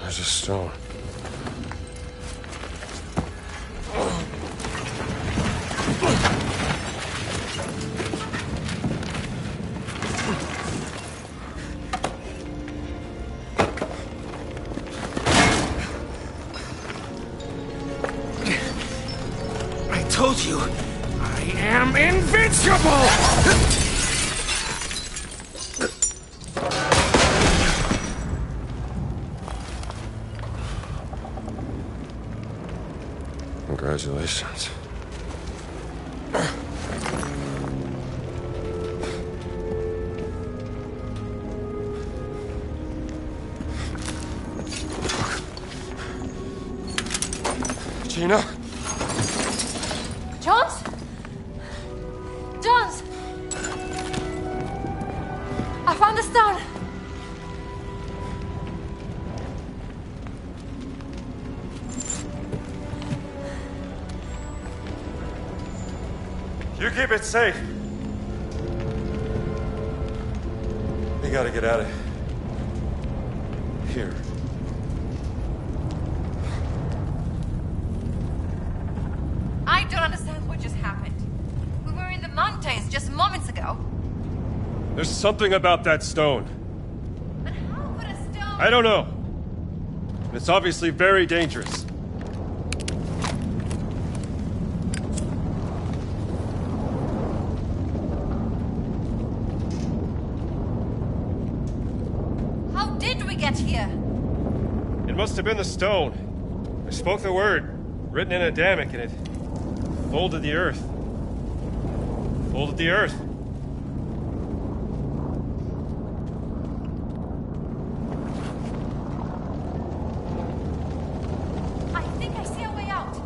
There's a stone. I told you, I am invincible! Congratulations. Gina? Jones? Jones! I found the stone. You keep it safe. We gotta get out of here. I don't understand what just happened. We were in the mountains just moments ago. There's something about that stone. But how could a stone... I don't know. It's obviously very dangerous. How did we get here? It must have been the stone. I spoke the word, written in Adamic, and it folded the earth. Folded the earth. I think I see a way out.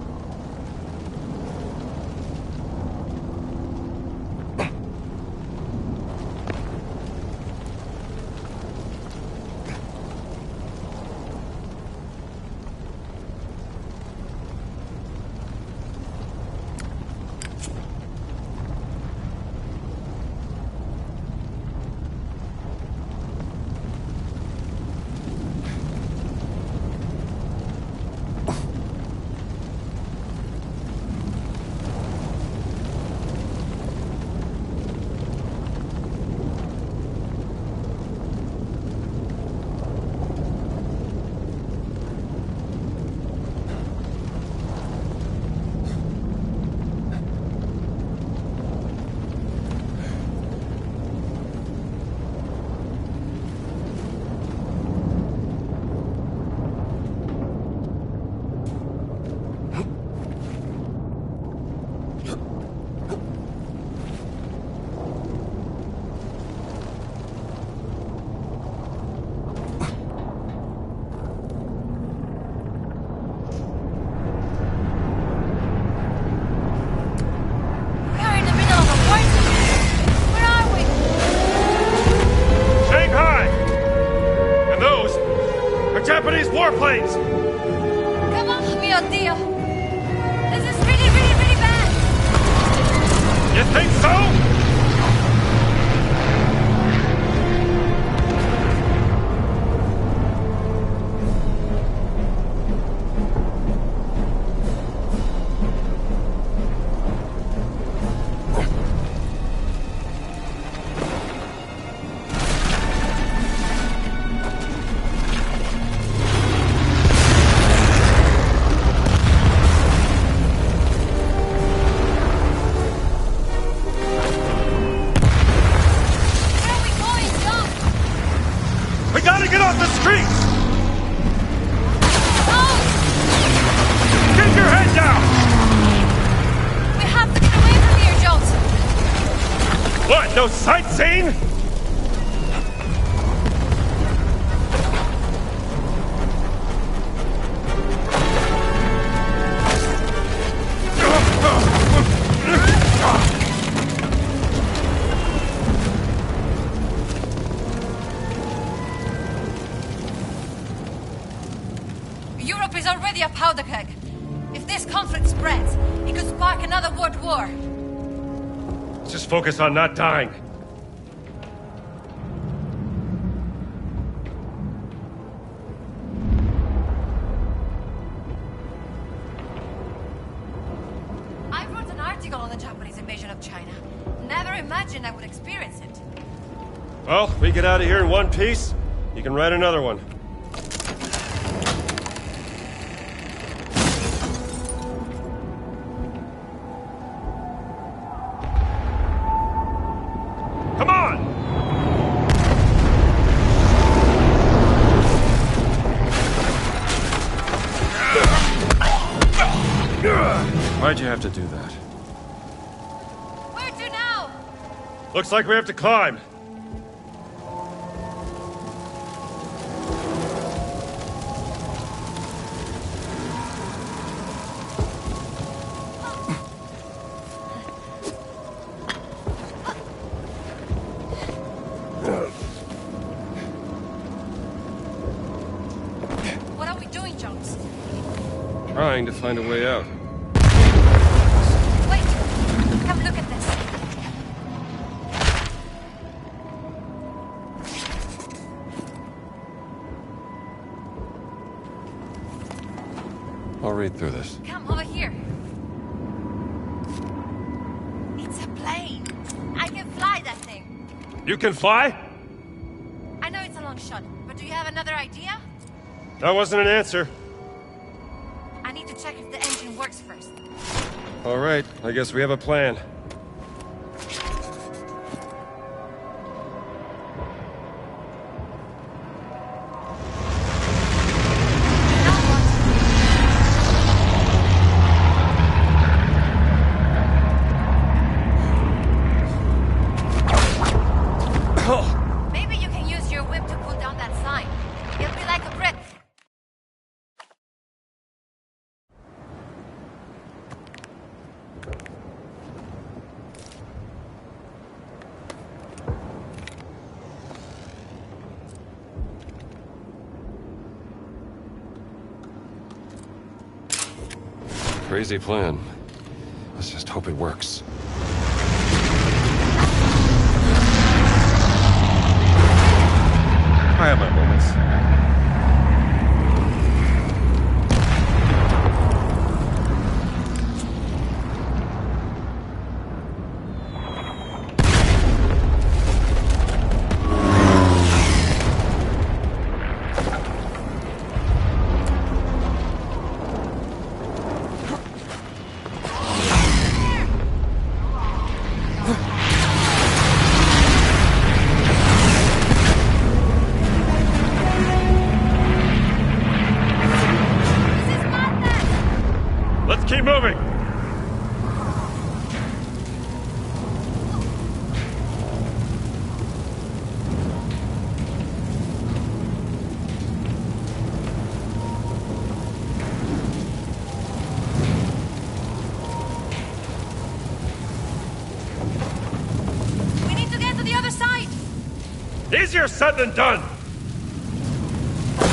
Japanese warplanes! Come on, mio Dio. This is really, really, really bad. You think so? No sightseeing? already a powder keg. If this conflict spreads, it could spark another world war. Let's just focus on not dying. I wrote an article on the Japanese invasion of China. Never imagined I would experience it. Well, we get out of here in one piece, you can write another one. Come on! Why'd you have to do that? Where to now? Looks like we have to climb. What are we doing, Jones? Trying to find a way out. Wait! Come look at this. I'll read through this. Come over here. It's a plane. I can fly that thing. You can fly? I know it's a long shot, but do you have another idea? That wasn't an answer. I need to check if the engine works first. All right, I guess we have a plan. Now what? Maybe you can use your whip to pull down that sign. It'll be like a brick. Crazy plan. Let's just hope it works. I have my moments. This is madness! Let's keep moving! We need to get to the other side! Easier said than done!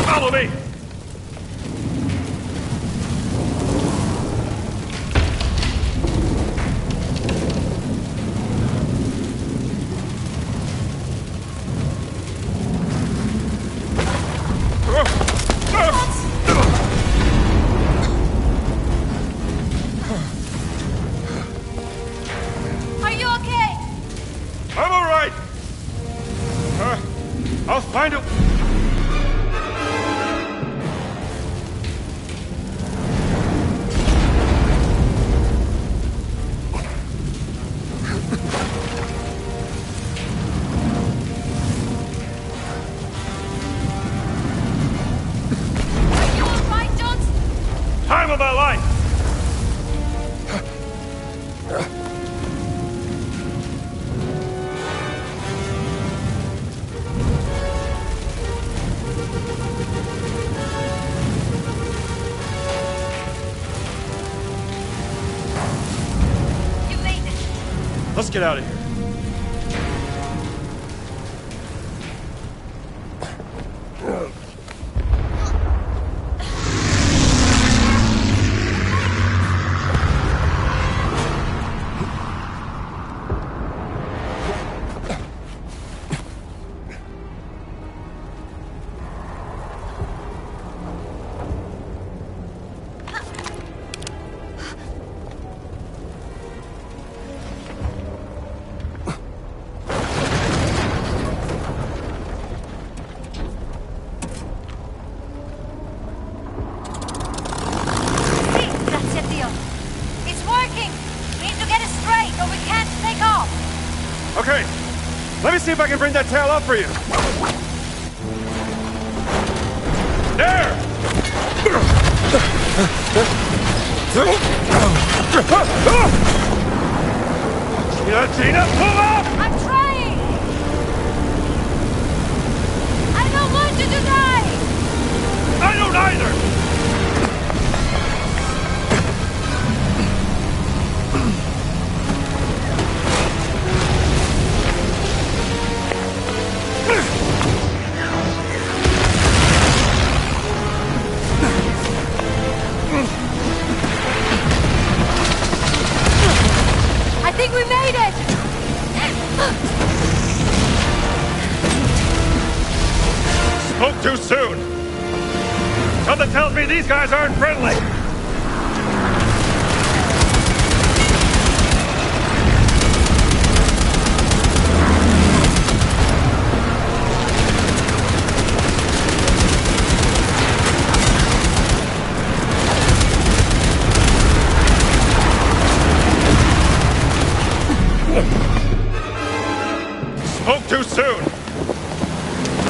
Follow me! Are you okay? I'm all right. I'll find it. Are you alright, Jones? Time of my life. You made it. Let's get out of here. I can bring that tail up for you. There! Gina, pull up! I'm trying! I don't want you to die! I don't either! I think we made it! Spoke too soon! Something tells me these guys aren't friendly! Spoke too soon!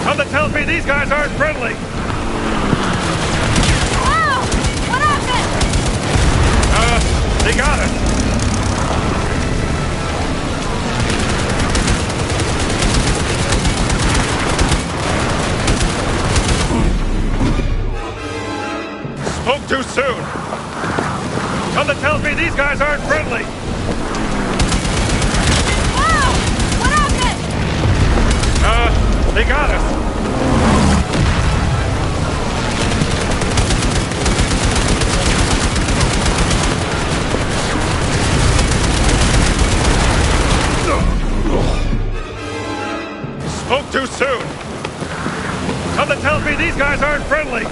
Something tells me these guys aren't friendly! Wow! What happened? They got us! Spoke too soon! Something tells me these guys aren't friendly! Wow! What happened? They got us! Spoke too soon! Something tells me these guys aren't friendly!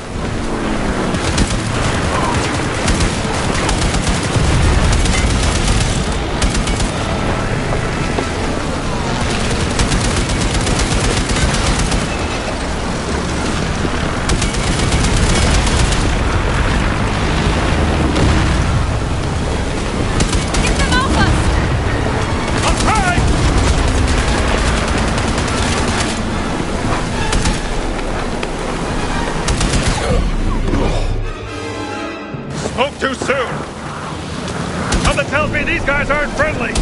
Get them off us! I'll try! Spoke too soon! Something tells me these guys aren't friendly!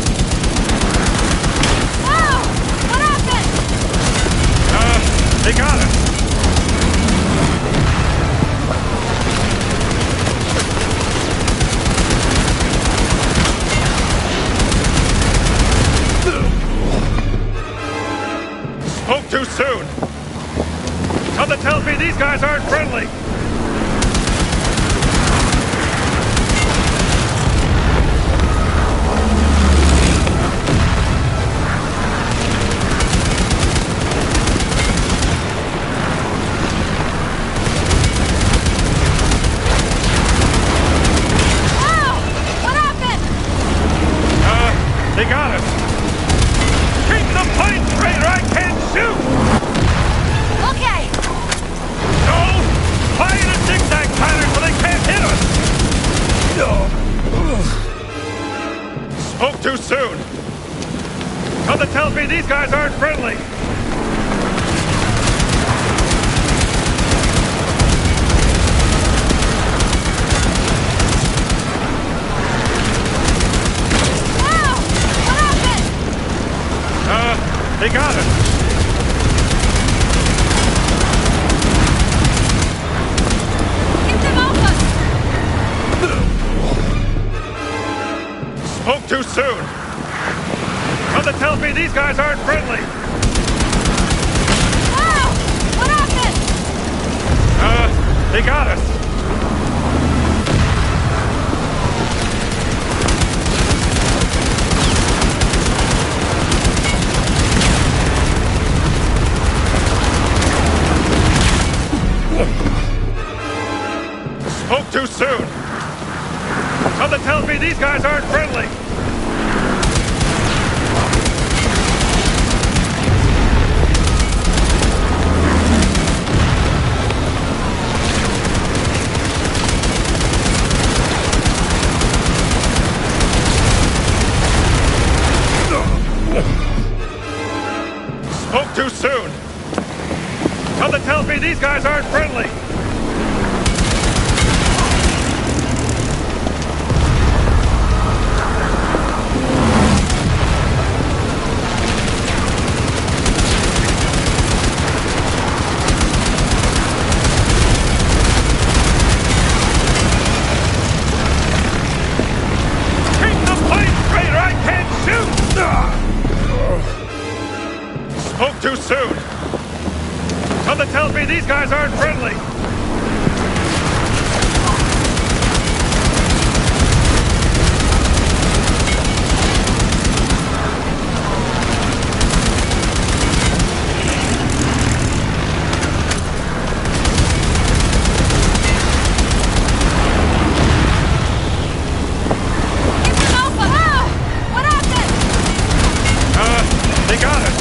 Wow! What happened? They got us! Spoke too soon! Something tells me these guys aren't friendly! Wow! What happened? They got us! Keep the plane straight or I can't shoot! Okay! No! Fly in a zigzag pattern so they can't hit us! Spoke too soon! Something tells me these guys aren't friendly! Wow! What happened? They got us! Get them off us! Spoke too soon! Something tells me these guys aren't friendly! Wow! What happened? They got us! Spoke too soon! Something tells me these guys aren't friendly! Spoke too soon. Something tells me these guys aren't friendly. Keep the plane straight or I can't shoot! Spoke too soon. Something tells me these guys aren't friendly. It's Alpha! Ah! What happened? They got us.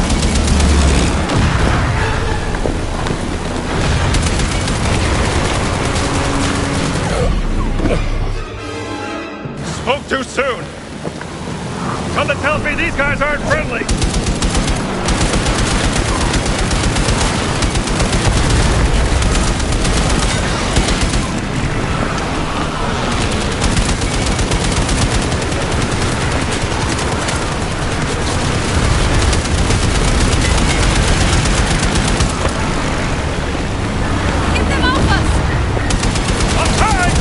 Spoke too soon. Something tells me these guys aren't friendly. Give them Alphas! I'm tied!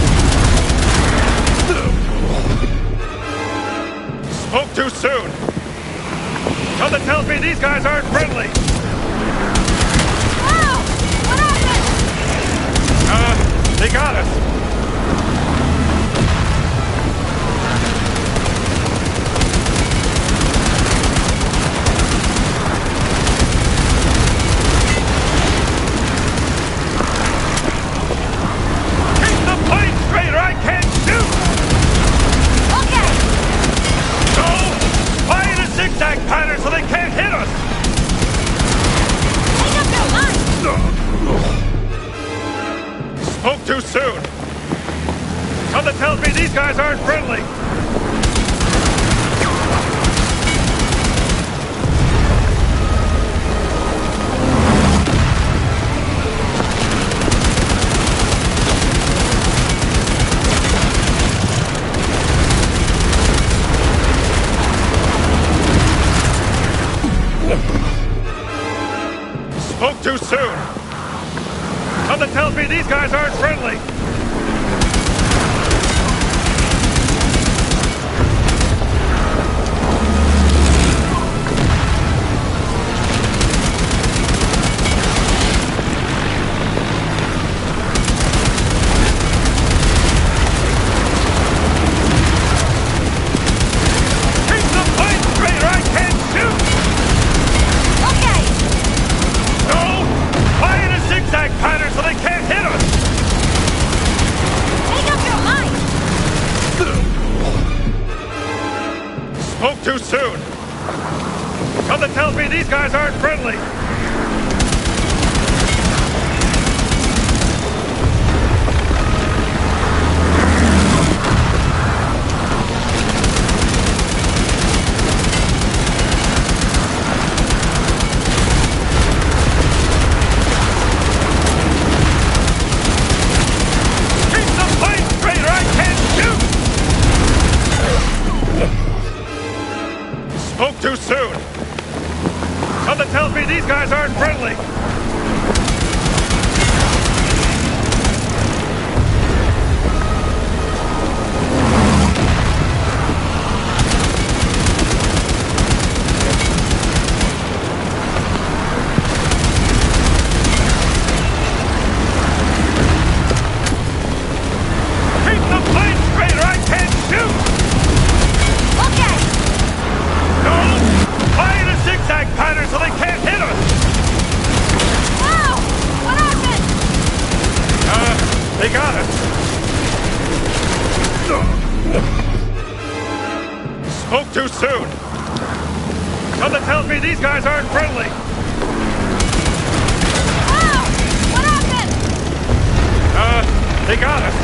Spoke too soon. Something tells me these guys aren't friendly. Wow! What happened? They got us. Keep the plane straight or I can't shoot! Okay! No! Fly in a zigzag pattern so they can't hit us! Make up your mind! Spoke too soon. Something tells me these guys aren't friendly. Spoke too soon. Something tells me these guys aren't friendly. Keep the plane straight or I can't shoot! Okay! No! Fly in a zigzag pattern so they can't hit us! Make up your mind! Spoke too soon. Something tells me these guys aren't friendly. Keep the plane straight or I can't shoot! Spoke too soon. Something tells me these guys aren't friendly. Keep the plane straight or I can't shoot! Okay! No! Fly in a zigzag pattern so they can't hit us! Wow! What happened? They got us. Spoke too soon. Something tells me these guys aren't friendly. Wow! What happened? They got us.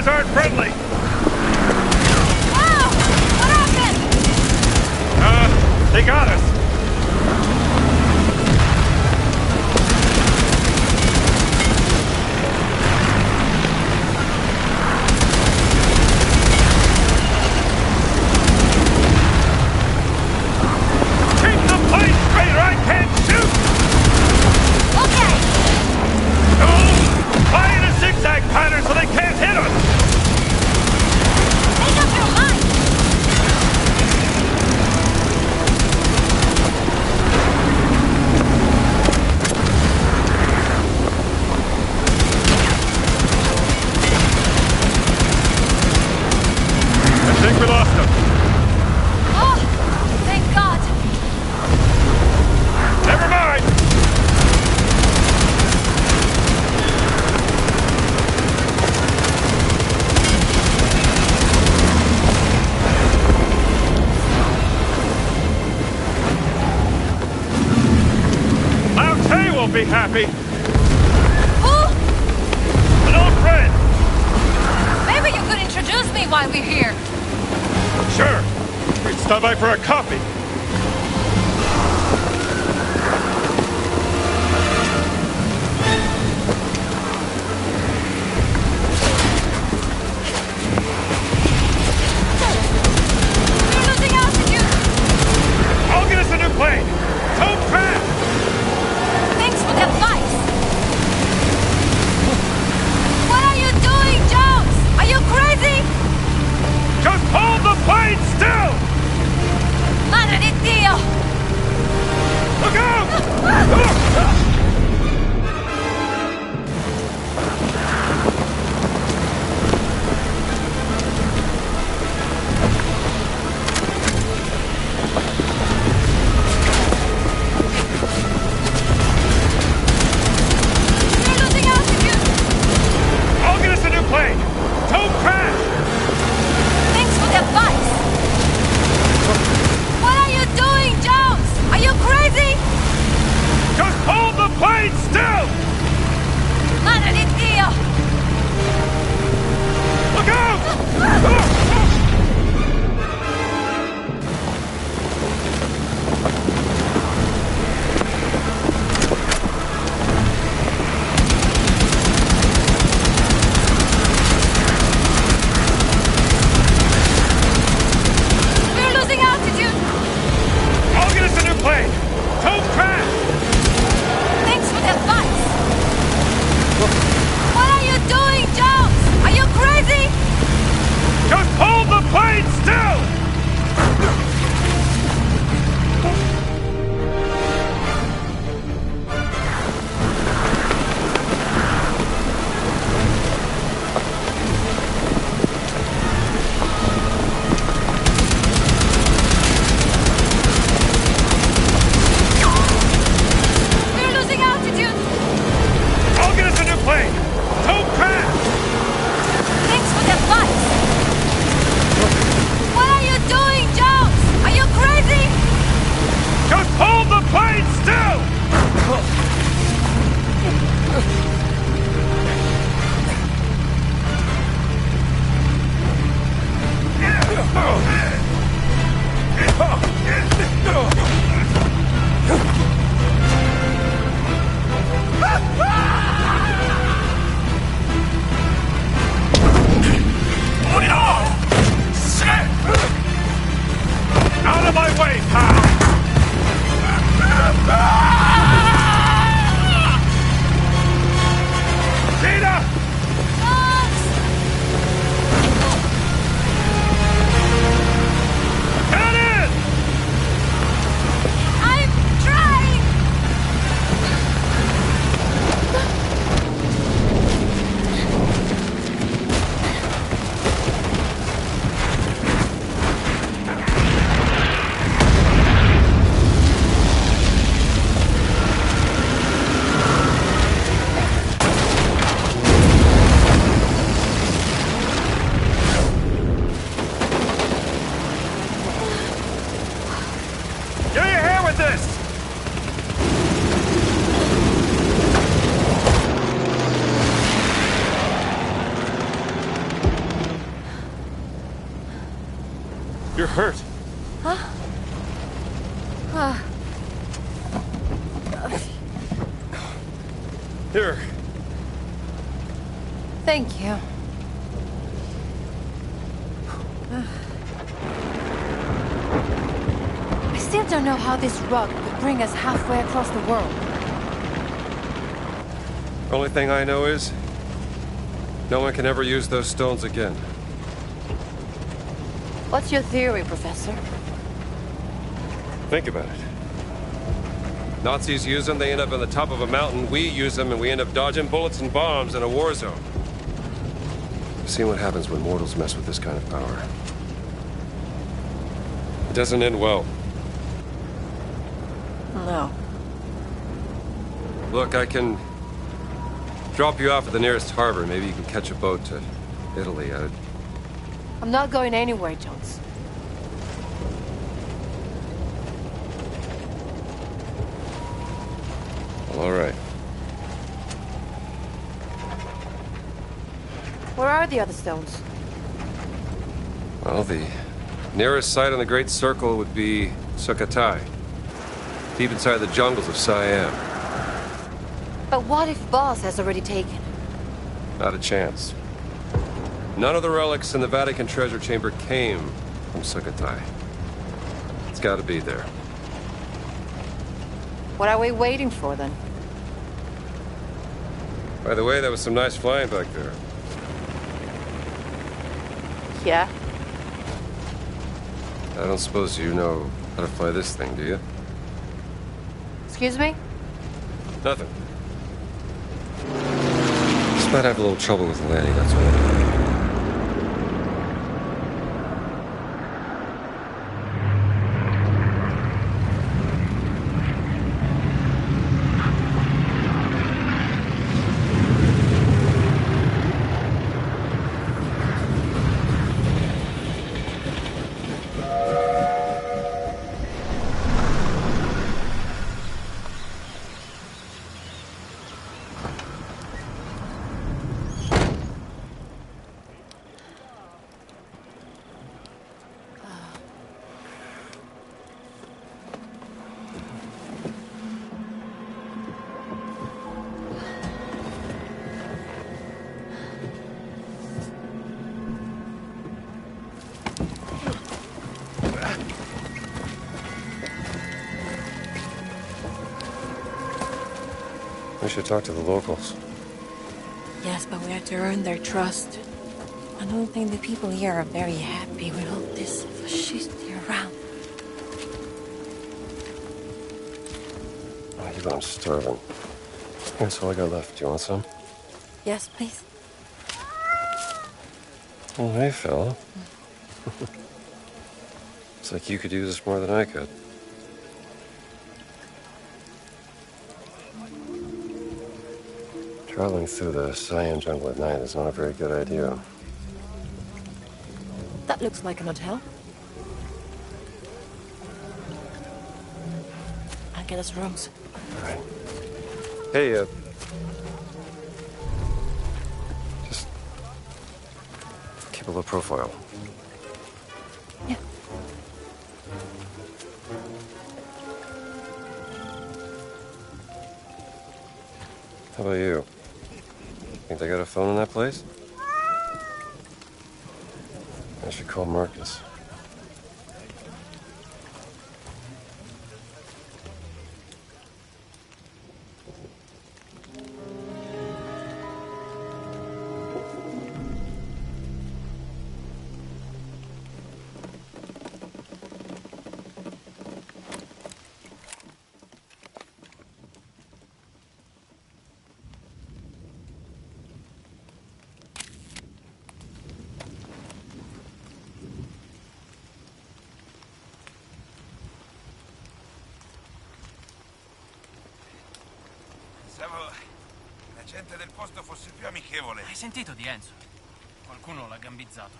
guys aren't friendly. Wow! What happened? They got us. Be happy. Who? An old friend. Maybe you could introduce me while we're here. Sure. We'd stop by for a coffee. We're losing altitude. I'll get us a new plane. So fast. With advice. What are you doing, Jones? Are you crazy? Just hold the plane still! Not You're hurt. Huh? Here. Thank you. I still don't know how this rug could bring us halfway across the world. Only thing I know is, no one can ever use those stones again. What's your theory, Professor? Think about it. Nazis use them, they end up on the top of a mountain. We use them, and we end up dodging bullets and bombs in a war zone. I've seen what happens when mortals mess with this kind of power. It doesn't end well. No. Look, I can drop you off at the nearest harbor. Maybe you can catch a boat to Italy. I'm not going anywhere, Jones. Well, all right. Where are the other stones? Well, the nearest site on the Great Circle would be Sukhothai, deep inside the jungles of Siam. But what if Boss has already taken? Not a chance. None of the relics in the Vatican treasure chamber came from Sukhothai. It's got to be there. What are we waiting for, then? By the way, that was some nice flying back there. Yeah? I don't suppose you know how to fly this thing, do you? Excuse me? Nothing. Just might have a little trouble with the landing, that's all. We should talk to the locals. Yes, but we have to earn their trust. I don't think the people here are very happy with all this fascisty around. Oh, I'm starving. That's all I got left. Do you want some? Yes, please. Oh, hey, fella. It's like you could do this more than I could. Traveling through the Siam jungle at night is not a very good idea. That looks like an hotel. I'll get us rooms. All right. Hey, just keep a low profile. Yeah. How about you? Think they got a phone in that place? I should call Marcus. Pensavo la gente del posto fosse più amichevole. Hai sentito di Enzo? Qualcuno l'ha gambizzato.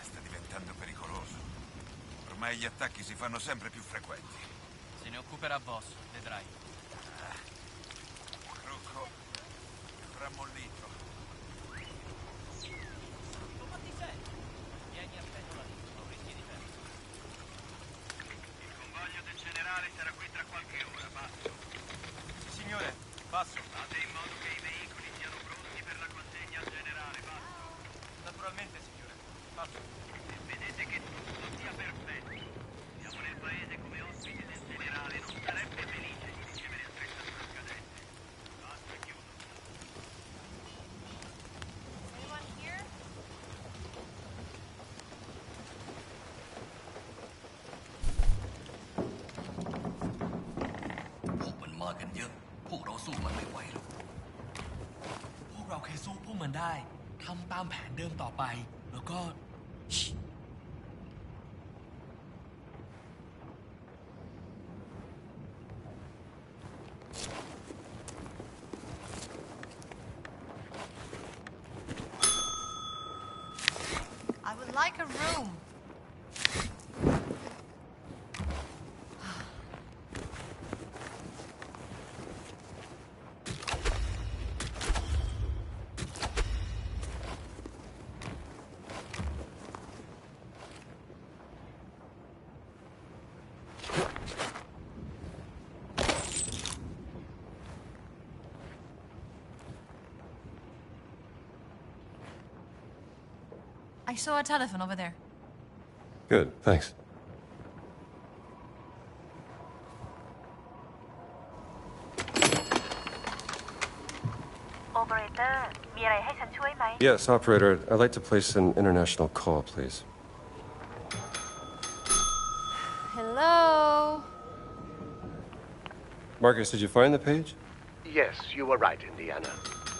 Sta diventando pericoloso. Ormai gli attacchi si fanno sempre più frequenti. Se ne occuperà Boss, vedrai. Trucco rammollito. Come ti sei? Vieni a petola lì, non rischi di perderlo. Vedete che tutto sia perfetto. Siamo nel paese come ospiti del generale, non sarebbe felice di ricevere attrezzatura scadente. Basta chiuso. Anyone here? พวกมันมากันเยอะ พวกเราสู้มันไม่ไหวหรอก พวกเราเคยสู้พวกมันได้ ทำตามแผนเดิมต่อไป แล้วก็ I would like a room. I saw a telephone over there. Good, thanks. Operator มีอะไรให้ฉันช่วยไหม Yes, operator. I'd like to place an international call, please. Hello? Marcus, did you find the page? Yes, you were right, Indiana.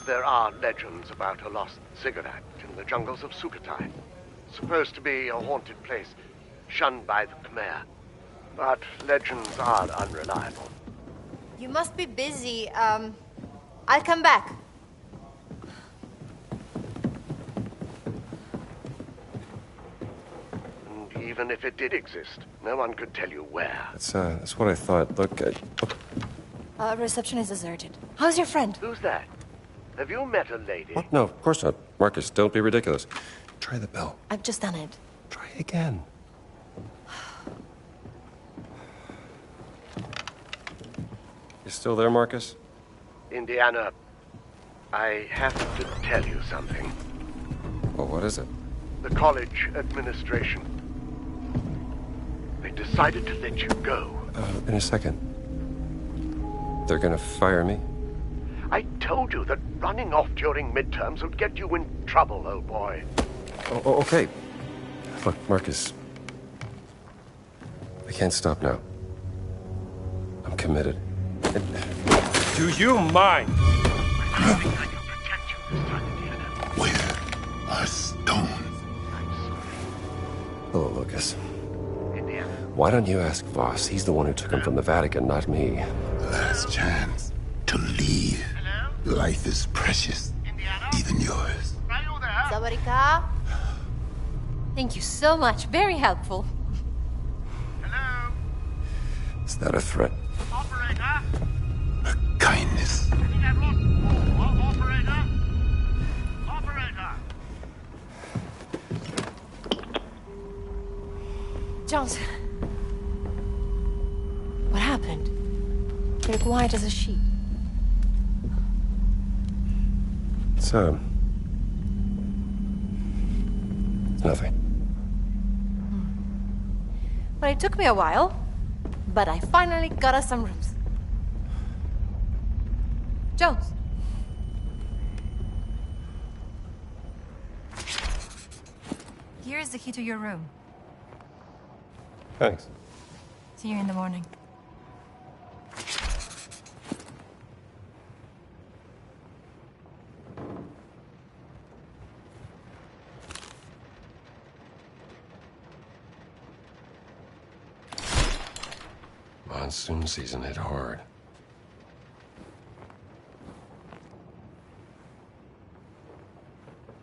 There are legends about a lost cigarette in the jungles of Sukhothai. Supposed to be a haunted place, shunned by the Khmer. But legends are unreliable. You must be busy. I'll come back. And even if it did exist, no one could tell you where. That's what I thought. Look, Reception is deserted. How's your friend? Who's that? Have you met a lady? What? No, of course not. Marcus, don't be ridiculous. Try the bell. I've just done it. Try again. You still there, Marcus? Indiana, I have to tell you something. Well, what is it? The college administration. They decided to let you go. In a second. They're gonna fire me? I told you that running off during midterms would get you in trouble, old boy. Oh, okay. Look, Marcus. I can't stop now. I'm committed. Do you mind? I think I can protect you this time, Indiana. Where are stones? Hello, Lucas. Indiana. Why don't you ask Voss? He's the one who took him from the Vatican, not me. Last chance to leave. Hello? Life is precious, Indiana? even yours. Are you there? Sabarika? Thank you so much. Very helpful. Hello? Is that a threat? Operator? A kindness. I think I've lost... Operator? Operator? Jones. What happened? You're quiet as a sheep. It's nothing. Well, it took me a while, but I finally got us some rooms. Jones. Here is the key to your room. Thanks. See you in the morning. Monsoon season hit hard.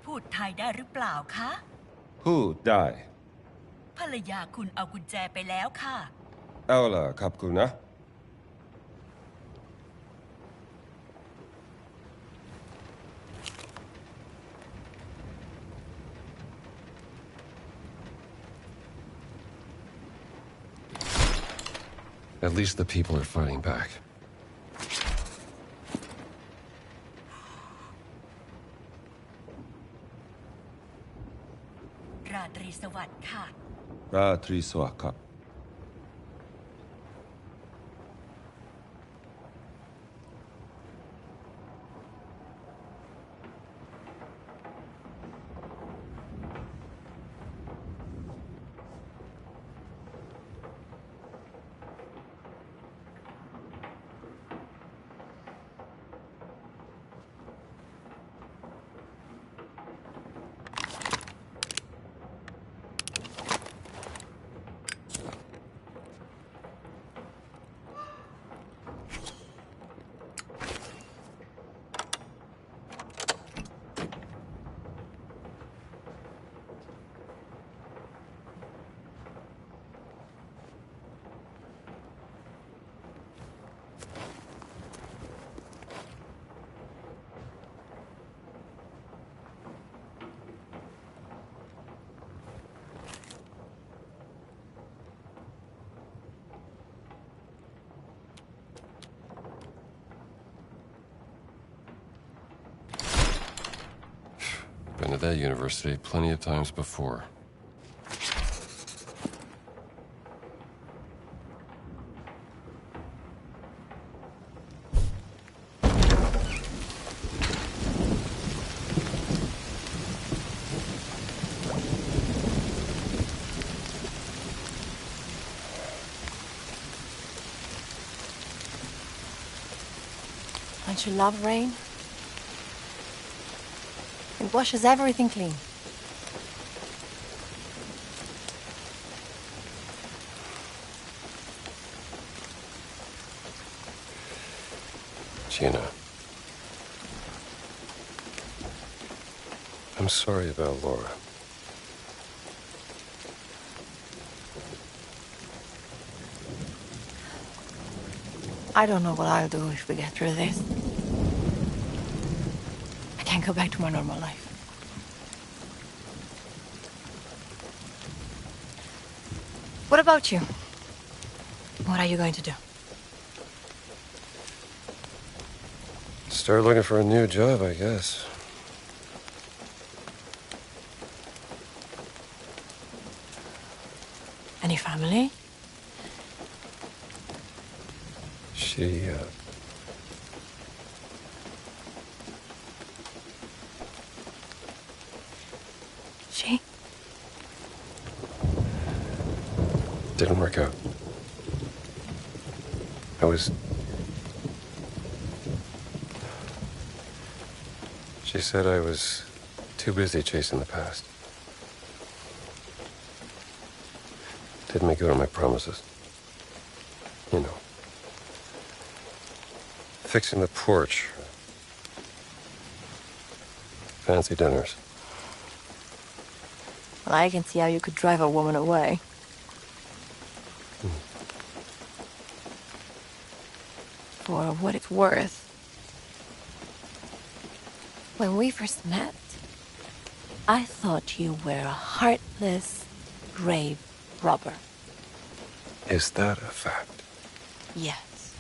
พูดไทยได้หรือเปล่าคะ Who died? ภรรยาคุณเอากุญแจไปแล้วค่ะ Ella Kapkuna. At least the people are fighting back. ราตรีสวัสดิ์ค่ะ ราตรีสวัสดิ์ครับ Been to that university plenty of times before. Don't you love rain? It washes everything clean. Gina. I'm sorry about Laura. I don't know what I'll do if we get through this. I can't go back to my normal life. What about you? What are you going to do? Start looking for a new job, I guess. Any family? She, She? didn't work out. I was... She said I was too busy chasing the past. Didn't make good on my promises. You know. Fixing the porch. Fancy dinners. Well, I can see how you could drive a woman away. For what it's worth. When we first met, I thought you were a heartless grave robber. Is that a fact? Yes.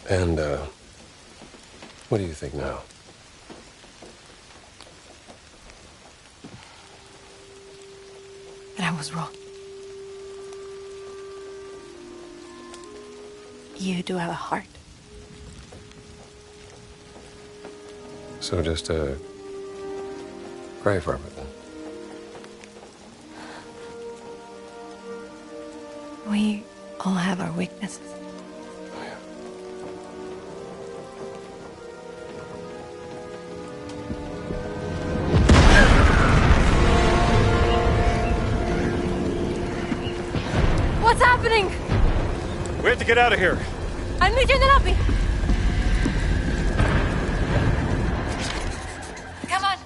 And, what do you think now? And I was wrong. You do have a heart. So just a grave robber then? We all have our weaknesses. Oh, yeah. What's happening? We have to get out of here. I'll meet you in the lobby. Come on.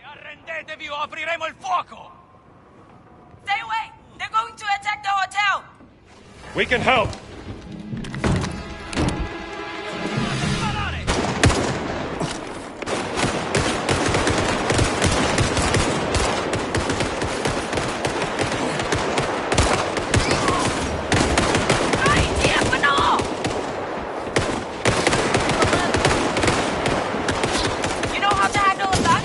Arrendetevi o apriremo il fuoco! Stay away! They're going to attack the hotel! We can help. You know how to handle a gun?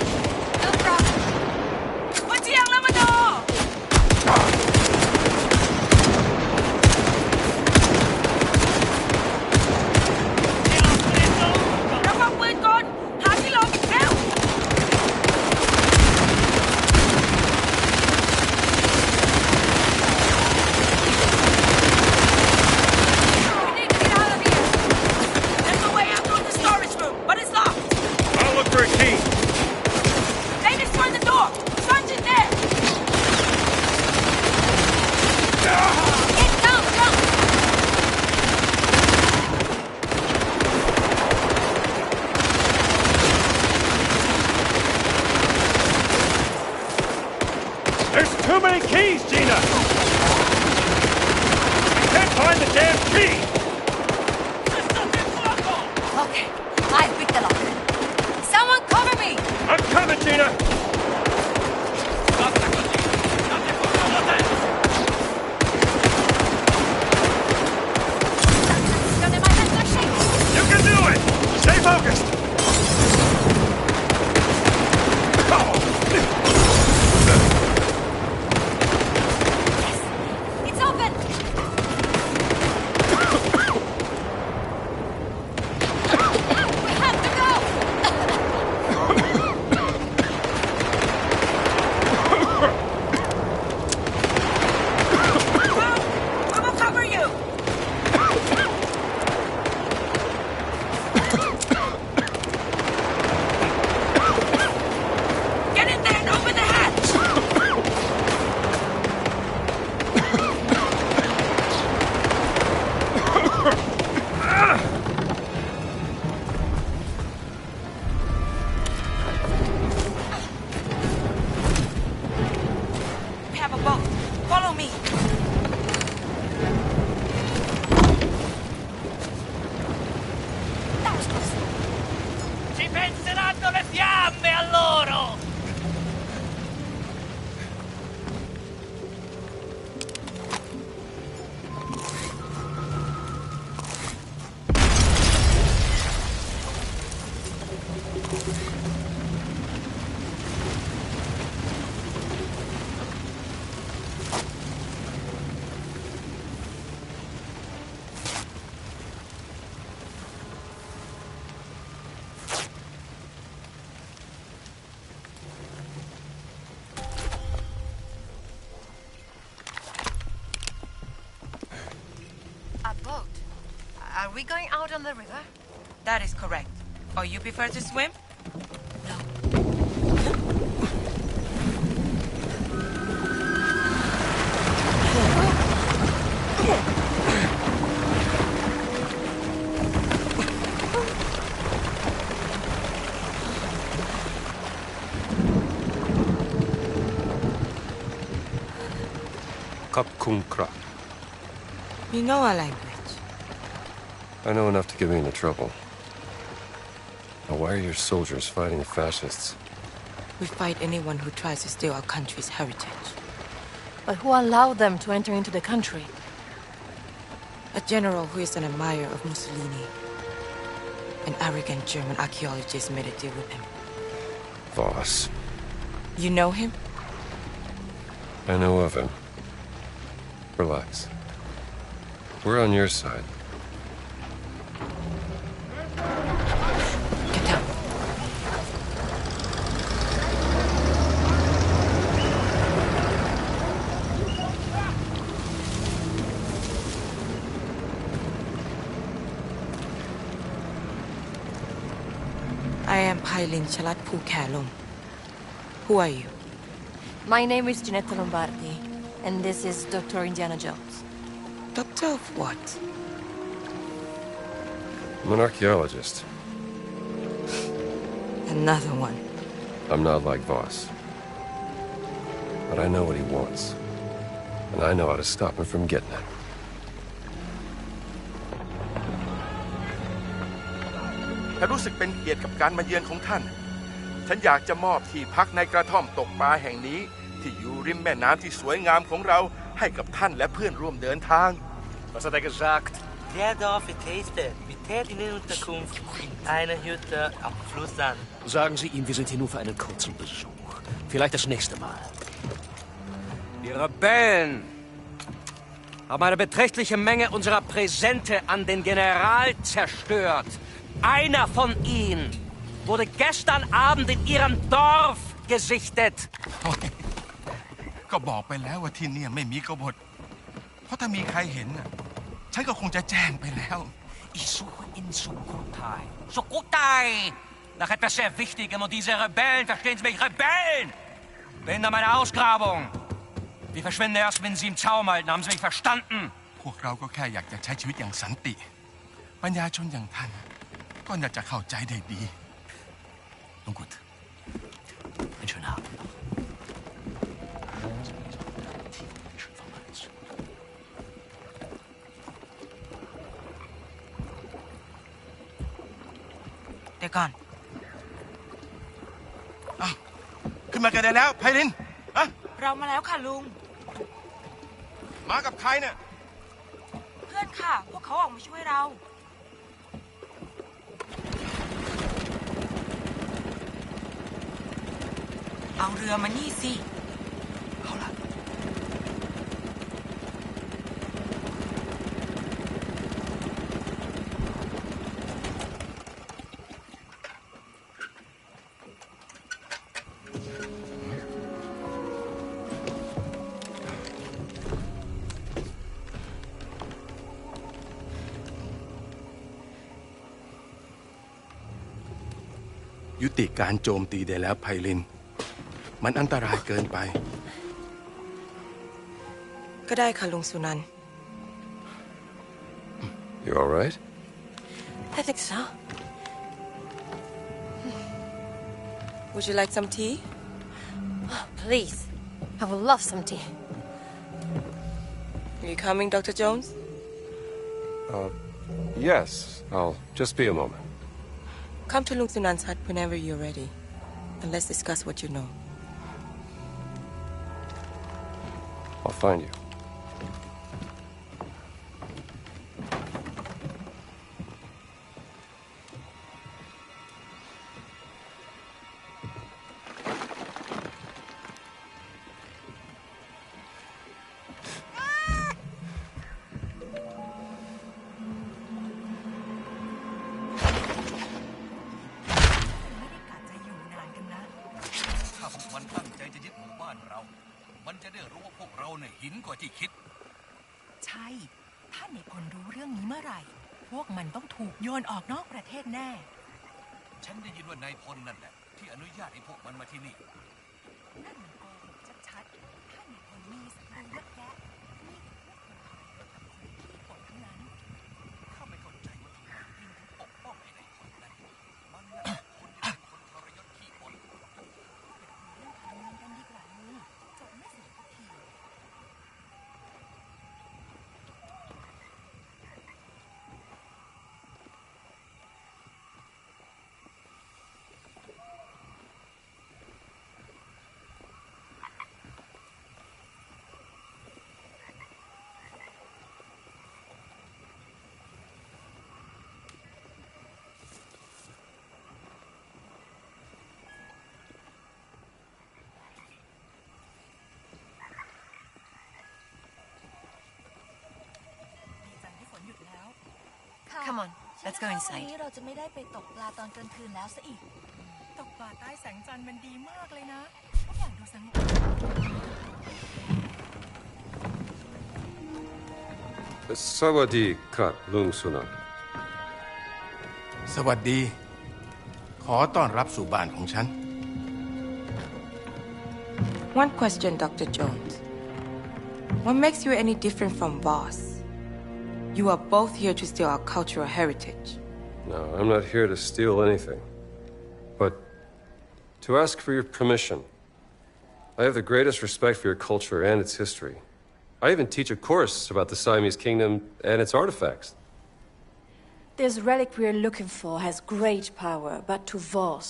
There's too many keys, Gina! We can't find the damn key! Okay, I'll pick the lock. Someone cover me! I'm coming, Gina! You can do it! Stay focused! It's open! We have to go! We will cover you! Get in there and open the hatch! We have a boat. Follow me. That was close. Ci penseranno le fiamme a loro! A boat? Are we going out on the river? That is correct. Or you prefer to swim? Kap Kung Kra. You know our language. I know enough to get me into trouble. Now, why are your soldiers fighting the fascists? We fight anyone who tries to steal our country's heritage. But who allowed them to enter into the country? A general who is an admirer of Mussolini. An arrogant German archaeologist made a deal with him. Voss. You know him? I know of him. Relax. We're on your side. Get down. I am Pailin Chalat Pu Kalum. Who are you? My name is Ginetta Lombardi, and this is Dr. Indiana Jones. Doctor of what? I'm an archaeologist. Another one. I'm not like Voss. But I know what he wants. And I know how to stop him from getting it. ฉันรู้สึกเป็นเกียรติกับการมาเยือนของท่าน ฉันอยากจะมอบที่พักในกระท่อมตกปลาแห่งนี้ที่อยู่ริมแม่น้ำที่สวยงามของเราให้กับท่านและเพื่อนร่วมเดินทาง Was hat gesagt? Der Dorf Taste. Wir täten in Unterkunft in einer Hütte am Fluss an. Sagen Sie ihm, wir sind hier nur für einen kurzen Besuch. Vielleicht das nächste Mal. Die Rebellen haben eine beträchtliche Menge unserer Präsente an den General zerstört. Einer von ihnen wurde gestern Abend in ihrem Dorf gesichtet. ก็บอกไปแล้วว่าที่นี่ไม่มีกบฏเพราะถ้ามีใครเห็นน่ะฉันก็คงจะแจ้งไปแล้ว Ich suche in Sukotai. Sukotai! Nach etwas sehr Wichtigem und diese Rebellen, verstehen Sie mich, Rebellen! Behindern meine Ausgrabung. Wir verschwinden erst, wenn Sie im Zaum halten. Haben Sie mich verstanden? พวกเราก็แค่อยากจะใช้ชีวิตอย่างสันติปัญญาชนอย่างท่านก็น่าจะเข้าใจได้ดี Nun gut. Einen schönen Abend noch. They're gone. ขึ้นมากันได้แล้วไพลินอะ เรามาแล้วค่ะลุง มากับใครเนี่ย เพื่อนค่ะ พวกเขาออกมาช่วยเรา เอาเรือมานี่สิ เอาล่ะ ยุติการโจมตีได้แล้วไพลิน มันอันตรายเกินไป ก็ได้ค่ะลุงสุนันท์ You all right? I think so. Would you like some tea? Oh, please. I would love some tea. Are you coming, Dr. Jones? Yes. I'll just be a moment. Come to Lung Sunan's hut whenever you're ready, and let's discuss what you know. I'll find you. ถ้าพวกมันตั้งใจจะยึดหมู่บ้านเรา มันจะได้รู้ว่าพวกเราเนี่ยหินกว่าที่คิด ใช่ ถ้ามีคนรู้เรื่องนี้เมื่อไหร่ พวกมันต้องถูกโยนออกนอกประเทศแน่ ฉันได้ยินว่านายพลนั่นแหละที่อนุญาตให้พวกมันมาที่นี่ นั่นมันโกหกชัดๆ ถ้ามีคนมีศัตรูเยอะแยะนี่พวกคนไทยกับคนที่ผลทั้งนั้น ข้าไม่เข้าใจว่าทำไมบินถึงปกป้องไอ้นายพลนั่นมันน่ะคนที่เป็นคนทรยศขี้บ่น เรื่องการเมืองกันดีกว่าลุงจบไม่เสียสักที Come on, let's go inside. เราจะไม่ได้ไปตกปลาตอนกลางคืนแล้วซะอีก ตกปลาใต้แสงจันทร์มันดีมากเลยนะ ทุกอย่างดูสงบ Sawadi Kat Lung Sunan. สวัสดี ขอต้อนรับสู่บ้านของฉัน One question, Dr. Jones. What makes you any different from Voss? You are both here to steal our cultural heritage. No, I'm not here to steal anything. But to ask for your permission. I have the greatest respect for your culture and its history. I even teach a course about the Siamese kingdom and its artifacts. This relic we're looking for has great power, but to Voss,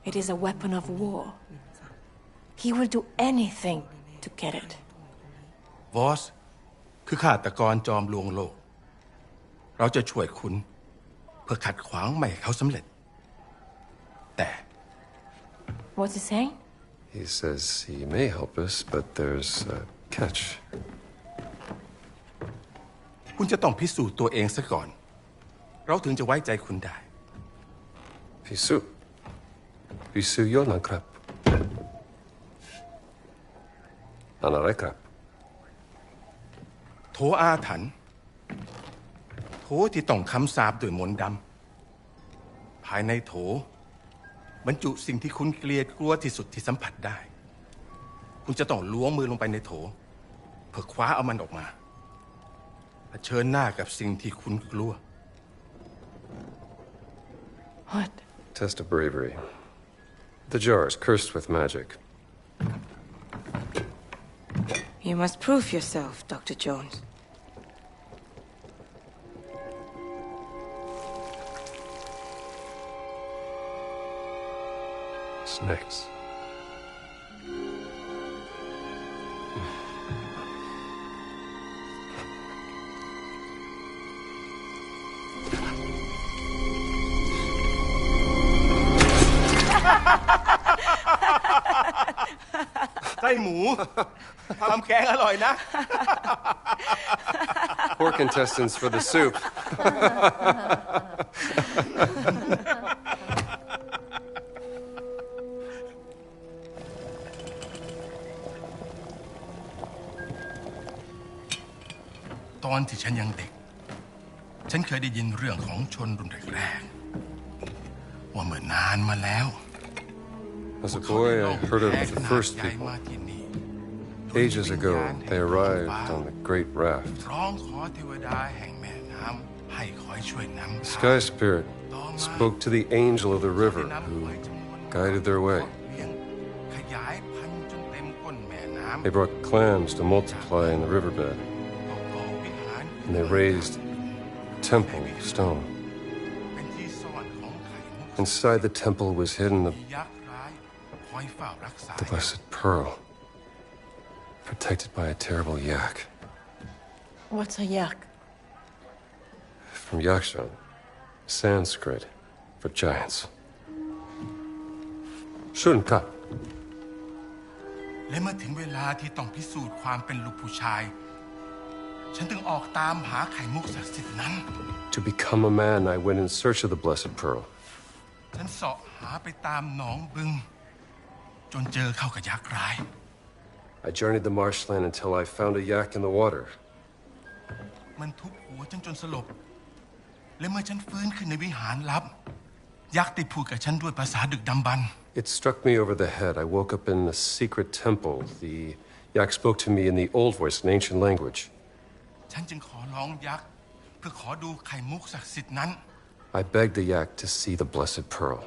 it is a weapon of war. He will do anything to get it. วอสคือฆาตกรจอมลวงโลก เราจะช่วยคุณเพื่อขัดขวางไม่ให้เขาสำเร็จ แต่ What's he saying? He says he may help us, but there's a catch. คุณจะต้องพิสูจน์ตัวเองซะก่อน เราถึงจะไว้ใจคุณได้ Pisu. Pisu Yonakrap. Anarekrap. โถอาถรรพ์โถที่ต้องคำสาปด้วยมนต์ดำภายในโถบรรจุสิ่งที่คุณเกลียดกลัวที่สุดที่สัมผัสได้ คุณจะต้องล้วงมือลงไปในโถเพื่อคว้าเอามันออกมาเผชิญหน้ากับสิ่งที่คุณกลัว What? Test of bravery. The jar is cursed with magic. You must prove yourself, Dr. Jones. Snakes.ไส้หมูทำแกงอร่อยนะ Poor contestants for the soup. ตอนที่ฉันยังเด็ก ฉันเคยได้ยินเรื่องของชนรุ่นแรกๆว่าเมื่อนานมาแล้ว As a boy, I heard of the first people. Ages ago, they arrived on the great raft. ร้องขอเทวดาแห่งแม่น้ำให้คอยช่วยนำ The sky spirit spoke to the angel of the river who guided their way. ขยายพันธุ์จนเต็มก้นแม่น้ำ They brought clams to multiply in the riverbed, and they raised a temple of stone. Inside the temple was hidden the blessed pearl, protected by a terrible yak. What's a yak? From Yakshan, Sanskrit for giants. Shunka. และเมื่อถึงเวลาที่ต้องพิสูจน์ความเป็นลูกผู้ชาย ฉันจึงออกตามหาไข่มุกศักดิ์สิทธิ์นั้น To become a man, I went in search of the blessed pearl. ฉันเสาะหาไปตามหนองบึงจนเจอเข้ากับยักษ์ร้าย I journeyed the marshland until I found a yak in the water. มันทุบหัวฉันจนสลบ และเมื่อฉันฟื้นขึ้นในวิหารลับ ยักษ์ได้พูดกับฉันด้วยภาษาดึกดำบรรพ์ It struck me over the head. I woke up in a secret temple. The yak spoke to me in the old voice, an ancient language. ฉันจึงขอร้องยักษ์เพื่อขอดูไข่มุกศักดิ์สิทธิ์นั้น I begged the yak to see the blessed pearl.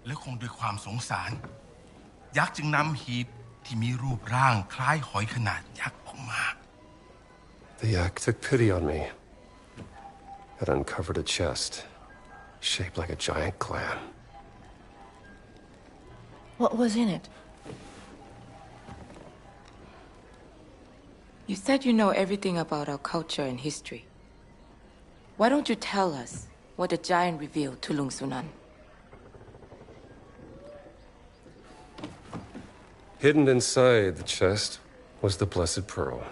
และคงด้วยความสงสาร ยักษ์จึงนำหีบที่มีรูปร่างคล้ายหอยขนาดยักษ์ออกมา The yak took pity on me. It uncovered a chest, shaped like a giant clam. What was in it? You said you know everything about our culture and history. Why don't you tell us what the giant revealed to Lung Sunan? Hidden inside the chest was the blessed pearl.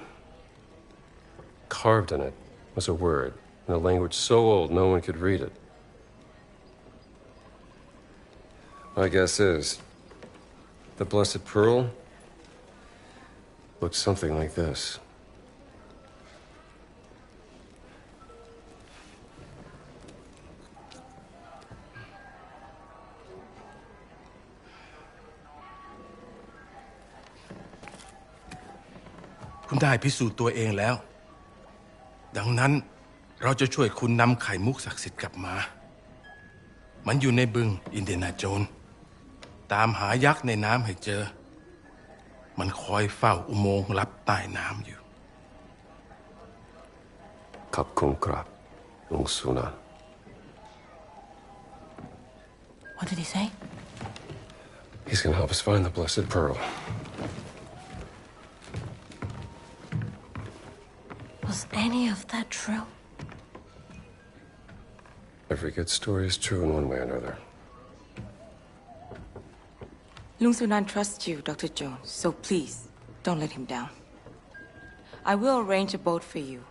Carved in it was a word in a language so old no one could read it. My guess is, the blessed pearl looks something like this.คุณได้พิสูจน์ตัวเองแล้ว ดังนั้นเราจะช่วยคุณนำไข่มุกศักดิ์สิทธิ์กลับมา มันอยู่ในบึงอินเดียนาโจนส์ตามหายักษ์ในน้ำให้เจอ มันคอยเฝ้าอุโมงค์ลับใต้น้ำอยู่ Kapkun krab, Lung Sunan. What did he say? He's gonna help us find the blessed pearl. Was any of that true? Every good story is true in one way or another. Lung Sunan trusts you, Dr. Jones, so please, don't let him down. I will arrange a boat for you,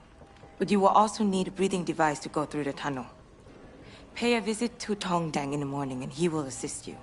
but you will also need a breathing device to go through the tunnel. Pay a visit to Tong Dang in the morning and he will assist you.